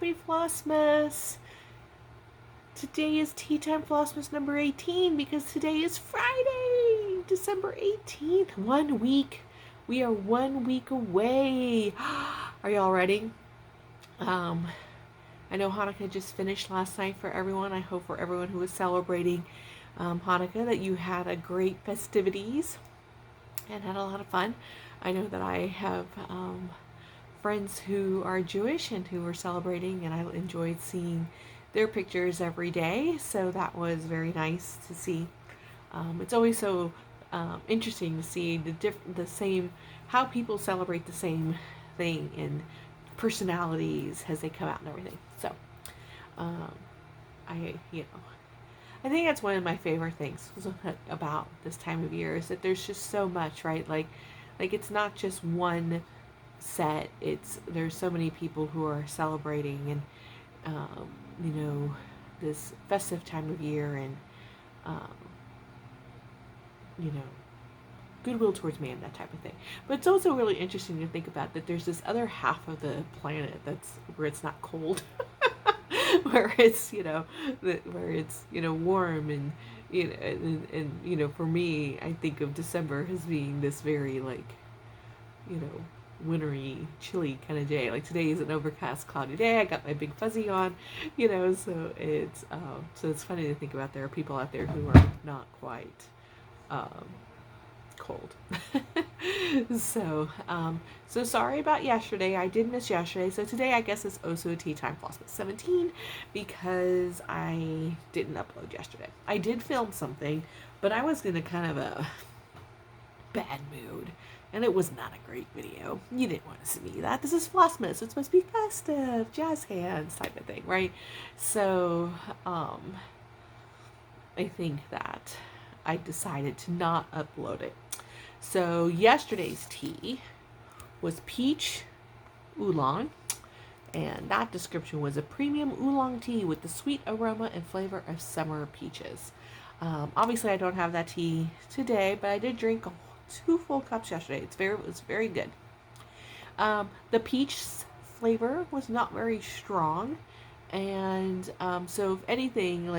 Happy Flossmas! Today is Tea Time Flossmas number 18 because today is Friday, December 18th. 1 week. We are 1 week away. Are y'all ready? I know Hanukkah just finished last night for everyone. I hope for everyone who was celebrating Hanukkah that you had a great festivities and had a lot of fun. I know that I have friends who are Jewish and who are celebrating, and I enjoyed seeing their pictures every day, so that was very nice to see. It's always so interesting to see the same, how people celebrate the same thing in personalities as they come out and everything. So I think that's one of my favorite things about this time of year is that there's just so much, right? Like it's not just one set. There's so many people who are celebrating and this festive time of year and goodwill towards man, that type of thing. But it's also really interesting to think about that there's this other half of the planet where it's not cold. where it's warm and for me I think of December as being this very wintry, chilly kind of day. Like today is an overcast, cloudy day. I got my big fuzzy on, so it's funny to think about there are people out there who are not quite cold. So sorry about yesterday. I did miss yesterday. So today I guess is also a Tea Time Flossmas 17 because I didn't upload yesterday. I did film something, but I was in a kind of a bad mood. And it was not a great video. You didn't want to see that. This is Flossmas. It's supposed to be festive, jazz hands type of thing, right? So, I think that I decided to not upload it. So yesterday's tea was peach oolong. And that description was a premium oolong tea with the sweet aroma and flavor of summer peaches. Obviously, I don't have that tea today, but I did drink 2 full cups yesterday. It was very good. The peach flavor was not very strong, and so if anything,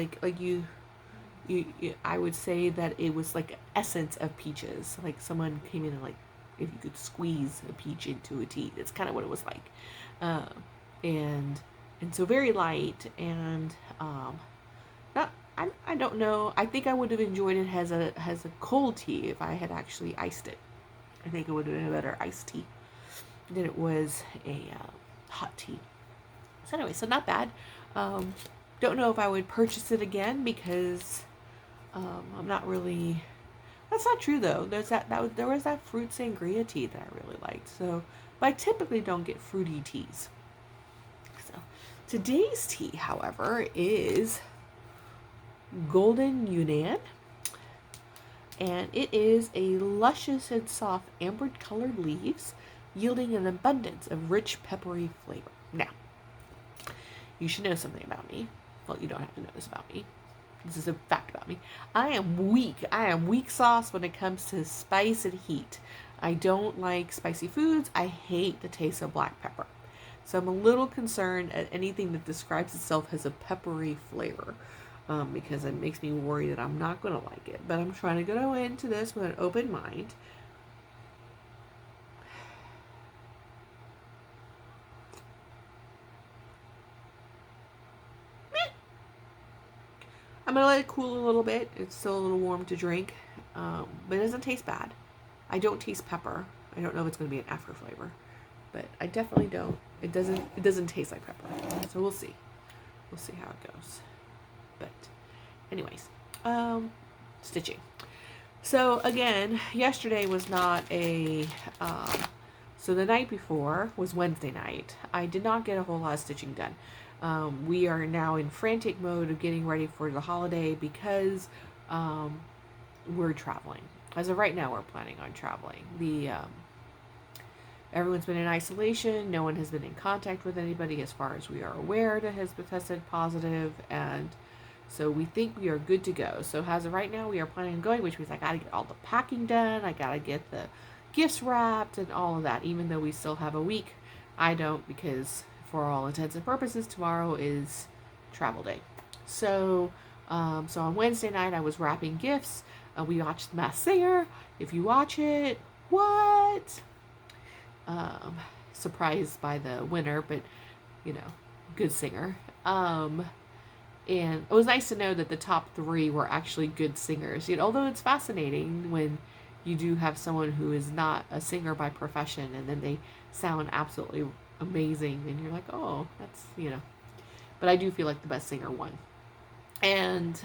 I would say that it was like essence of peaches. Like someone came in and if you could squeeze a peach into a tea, that's kind of what it was like. And so very light and not. I don't know. I think I would have enjoyed it as a cold tea if I had actually iced it. I think it would have been a better iced tea than it was a hot tea. So anyway, so not bad. Don't know if I would purchase it again because I'm not really. That's not true though. There was that fruit sangria tea that I really liked. So, but I typically don't get fruity teas. So today's tea, however, is Golden Yunnan, and it is a luscious and soft amber colored leaves yielding an abundance of rich peppery flavor. Now, you should know something about me. Well, you don't have to know this about me. This is a fact about me. I am weak sauce when it comes to spice and heat. I don't like spicy foods. I hate the taste of black pepper. So I'm a little concerned at anything that describes itself as a peppery flavor. Because it makes me worry that I'm not going to like it. But I'm trying to go into this with an open mind. I'm going to let it cool a little bit. It's still a little warm to drink. But it doesn't taste bad. I don't taste pepper. I don't know if it's going to be an after flavor. But I definitely don't. It doesn't taste like pepper. So we'll see. We'll see how it goes. But anyways, stitching. So again, yesterday was not a, so the night before was Wednesday night. I did not get a whole lot of stitching done. We are now in frantic mode of getting ready for the holiday because we're traveling. As of right now, we're planning on traveling. Everyone's been in isolation. No one has been in contact with anybody as far as we are aware that has been tested positive, and so we think we are good to go. So as of right now, we are planning on going, which means I got to get all the packing done. I got to get the gifts wrapped and all of that, even though we still have a week. I don't, because for all intents and purposes, tomorrow is travel day. So, so on Wednesday night, I was wrapping gifts. We watched The Masked Singer. If you watch it, what? Surprised by the winner, but good singer. And it was nice to know that the top 3 were actually good singers. Although it's fascinating when you do have someone who is not a singer by profession and then they sound absolutely amazing and you're like, oh, that's, but I do feel like the best singer won. And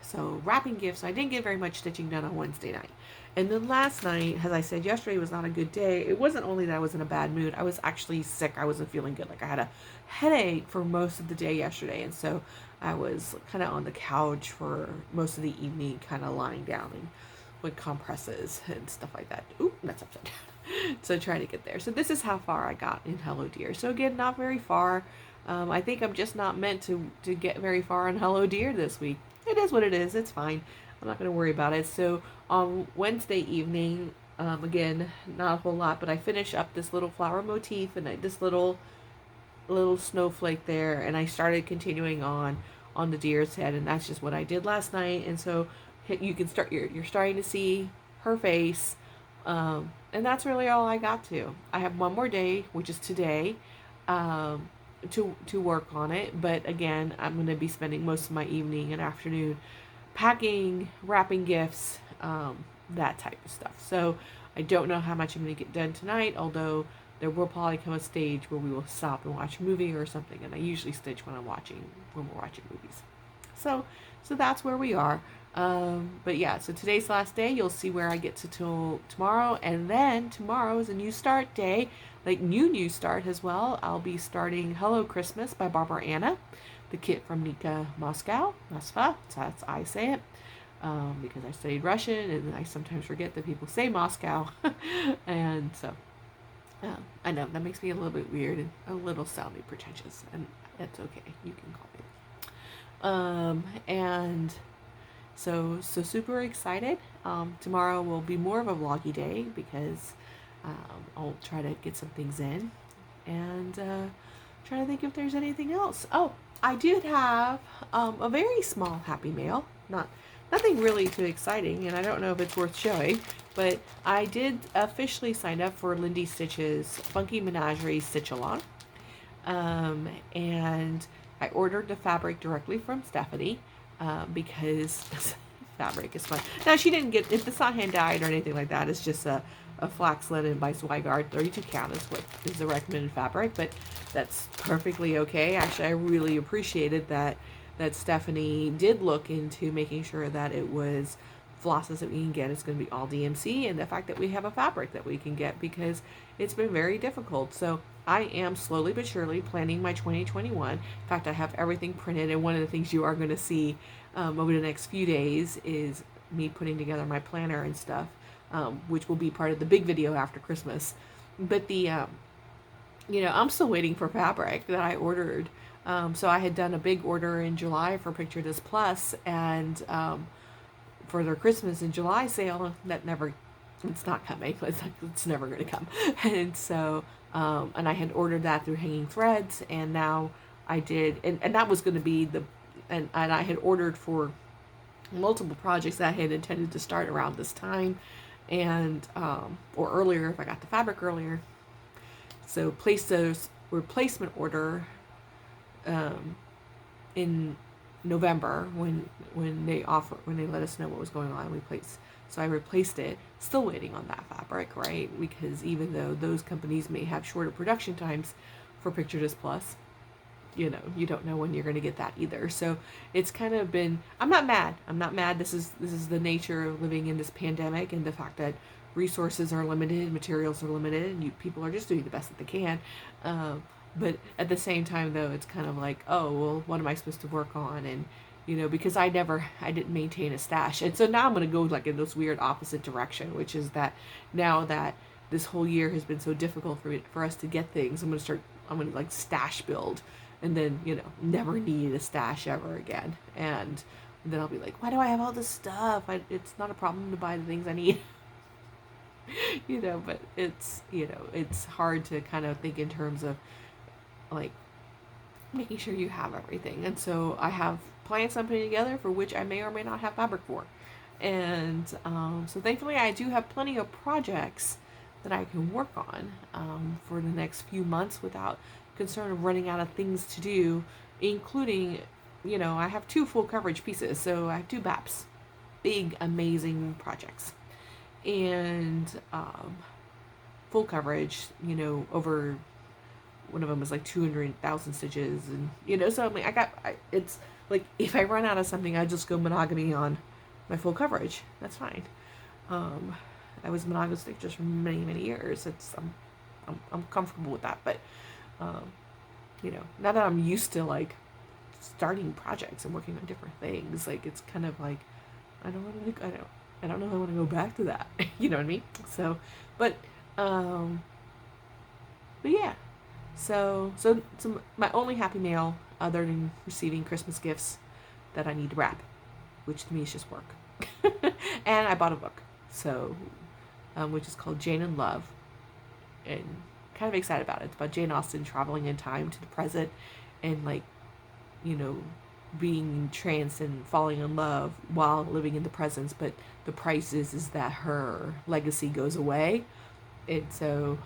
so wrapping gifts, I didn't get very much stitching done on Wednesday night. And then last night, as I said, yesterday was not a good day. It wasn't only that I was in a bad mood, I was actually sick. I wasn't feeling good. Like I had a headache for most of the day yesterday. And so I was kind of on the couch for most of the evening, kind of lying down and with compresses and stuff like that. Oop, that's upside down. So trying to get there. So this is how far I got in Hello Dear. So again, not very far. I think I'm just not meant to get very far in Hello Dear this week. It is what it is. It's fine. I'm not going to worry about it. So on Wednesday evening, again, not a whole lot, but I finished up this little flower motif and this little snowflake there, and I started continuing on the deer's head, and that's just what I did last night. And so you can start, you're starting to see her face, and that's really all I got to. I have one more day, which is today, to work on it, but again, I'm going to be spending most of my evening and afternoon packing, wrapping gifts, that type of stuff. So I don't know how much I'm going to get done tonight, although there will probably come a stage where we will stop and watch a movie or something, and I usually stitch when we're watching movies. So that's where we are. But yeah, so today's the last day. You'll see where I get to till tomorrow, and then tomorrow is a new start day, like new start as well. I'll be starting Hello Christmas by Barbara Anna, the kit from Nika Moscow. Moskva, that's I say it, because I studied Russian and I sometimes forget that people say Moscow. And so I know that makes me a little bit weird and a little sounding pretentious, and that's okay. You can call me. And so super excited. Tomorrow will be more of a vloggy day because I'll try to get some things in and try to think if there's anything else. Oh, I did have a very small happy mail. Nothing really too exciting, and I don't know if it's worth showing, but I did officially sign up for Niecie Stitch's Funky Menagerie Stitch-along. And I ordered the fabric directly from Stephanie because fabric is fun. Now, she didn't get it. It's not hand dyed or anything like that. It's just a flax linen by Zweigart. 32 count is what is the recommended fabric, but that's perfectly okay. Actually, I really appreciated that Stephanie did look into making sure that it was flosses that we can get. It's going to be all DMC, and the fact that we have a fabric that we can get, because it's been very difficult. So I am slowly but surely planning my 2021. In fact, I have everything printed, and one of the things you are going to see over the next few days is me putting together my planner and stuff, which will be part of the big video after Christmas. But I'm still waiting for fabric that I ordered. So I had done a big order in July for Picture This Plus, and for their Christmas in July sale, it's not coming. It's never going to come. And so, and I had ordered that through Hanging Threads, and now I did, and that was going to be and I had ordered for multiple projects that I had intended to start around this time, and or earlier if I got the fabric earlier. So placed those replacement order in November when they let us know what was going on. So I replaced it. Still waiting on that fabric, right? Because even though those companies may have shorter production times for Picture This Plus, you don't know when you're going to get that either. So it's kind of been, I'm not mad. This is the nature of living in this pandemic, and the fact that resources are limited, materials are limited, and people are just doing the best that they can. But at the same time, though, it's kind of like, oh, well, what am I supposed to work on? And, because I didn't maintain a stash. And so now I'm going to go like in this weird opposite direction, which is that now that this whole year has been so difficult for us to get things, I'm going to like stash build, and then, never need a stash ever again. And then I'll be like, why do I have all this stuff? It's not a problem to buy the things I need. But it's, it's hard to kind of think in terms of like making sure you have everything. And so I have plans I'm putting together for which I may or may not have fabric for. And so thankfully I do have plenty of projects that I can work on for the next few months without concern of running out of things to do, including, I have 2 full coverage pieces. So I have 2 BAPs, big, amazing projects. And full coverage, over, one of them is like 200,000 stitches. And, so it's like, if I run out of something, I just go monogamy on my full coverage. That's fine. I was monogamous stitchers for many, many years. I'm comfortable with that. But, now that I'm used to like starting projects and working on different things, like it's kind of like, I don't know if I want to go back to that. You know what I mean? So, but yeah. So my only happy mail, other than receiving Christmas gifts that I need to wrap, which to me is just work. And I bought a book, so which is called Jane in Love, and kind of excited about it. It's about Jane Austen traveling in time to the present, and like, being tranced and falling in love while living in the present. But the price is that her legacy goes away, and so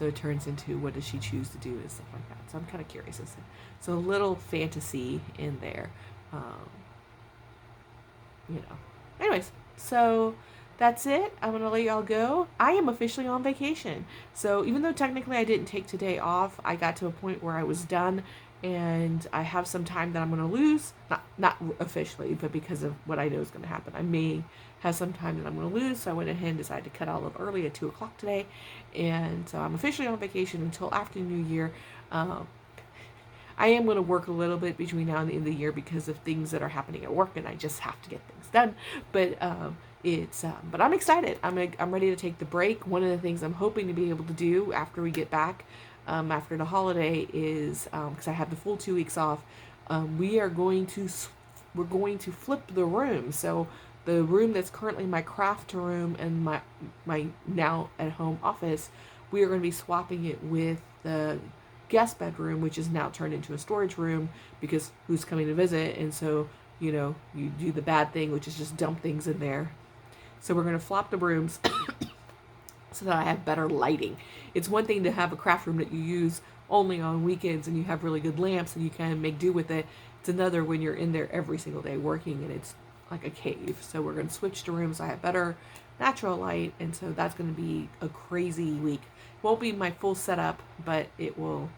it turns into, what does she choose to do and stuff like that. So I'm kind of curious. So a little fantasy in there. Anyways, so that's it. I'm going to let y'all go. I am officially on vacation. So even though technically I didn't take today off, I got to a point where I was done, and I have some time that I'm going to lose. Not officially, but because of what I know is going to happen. I may have some time that I'm going to lose, so I went ahead and decided to cut all of early at 2 o'clock today. And so I'm officially on vacation until after New Year. I am going to work a little bit between now and the end of the year because of things that are happening at work, and I just have to get things done. But but I'm excited. I'm ready to take the break. One of the things I'm hoping to be able to do after we get back, after the holiday, is because I have the full 2 weeks off. We're going to flip the room. So the room that's currently my craft room and my now at home office, we are going to be swapping it with the guest bedroom, which is now turned into a storage room because who's coming to visit. And so, you do the bad thing, which is just dump things in there. So we're going to flop the rooms so that I have better lighting. It's one thing to have a craft room that you use only on weekends and you have really good lamps and you can make do with it. It's another when you're in there every single day working and it's like a cave. So we're going to switch to rooms so I have better natural light, and so that's going to be a crazy week. Won't be my full setup, but it will.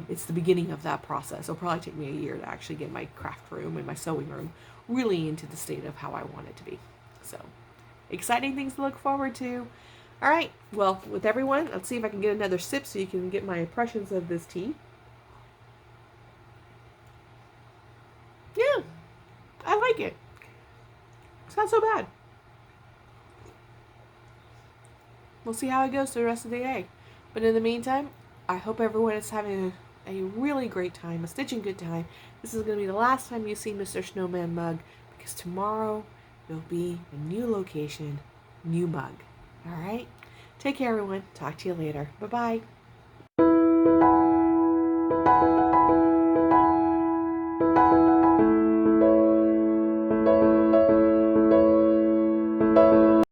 It's the beginning of that process. It'll probably take me a year to actually get my craft room and my sewing room really into the state of how I want it to be. So, exciting things to look forward to. All right, well, with everyone, let's see if I can get another sip so you can get my impressions of this tea. Yeah, I like it. It's not so bad. We'll see how it goes for the rest of the day. But in the meantime, I hope everyone is having a really great time, a stitching good time. This is going to be the last time you see Mr. Snowman mug, because tomorrow will be a new location, new mug. All right? Take care, everyone. Talk to you later. Bye-bye.